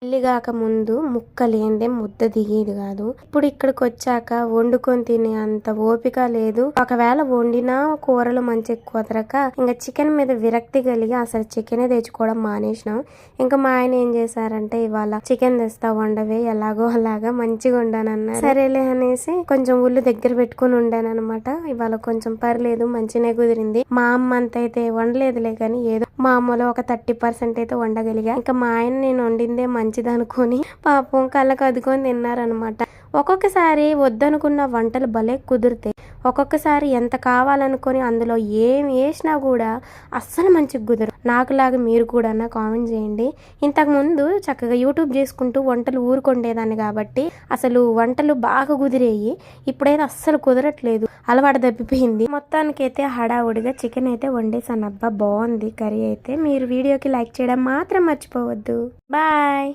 పెళ్లి కాక ముందు ముక్క లేనిదే ముద్ద దిగేది కాదు. ఇప్పుడు ఇక్కడికి వచ్చాక వండుకొని తినే అంత ఓపిక లేదు. ఒకవేళ వండినా కూరలు మంచిగా కుదరక ఇంకా చికెన్ మీద విరక్తి కలిగి అసలు చికెనే తెచ్చుకోవడం మానేసినాం. ఇంకా మా ఆయన ఏం చేశారంటే ఇవాళ చికెన్ తెస్తా వండవే ఎలాగో అలాగా మంచిగా వండానన్నారు. సరేలే అనేసి కొంచెం ఉల్లు దగ్గర పెట్టుకుని వండాను అనమాట. ఇవాళ కొంచెం పర్లేదు మంచినే కుదిరింది. మా అమ్మ అంత అయితే వండలేదులే కానీ ఏదో మామూలు ఒక 30% అయితే వండగలిగా. ఇంకా మా ఆయన నేను వండిందే మంచిది అనుకుని పాపం కళ్ళకు అద్దుకొని తిన్నారనమాట. ఒక్కొక్కసారి వద్దనుకున్న వంటలు భలే కుదురుతాయి. ఒక్కొక్కసారి ఎంత కావాలనుకొని అందులో ఏం వేసినా కూడా అస్సలు మంచిగా కుదరదు. నాకులాగా మీరు కూడా కామెంట్ చేయండి. ఇంతకుముందు చక్కగా యూట్యూబ్ చేసుకుంటూ వంటలు ఊరుకొండేదాన్ని కాబట్టి అసలు వంటలు బాగా కుదిరేయి. ఇప్పుడైతే అస్సలు కుదరట్లేదు, అలవాటు తప్పిపోయింది. మొత్తానికైతే హడావుడిగా చికెన్ అయితే వండేసాను. అబ్బా బాగుంది కర్రీ అయితే. మీరు వీడియోకి లైక్ చేయడం మాత్రం మర్చిపోవద్దు. బాయ్.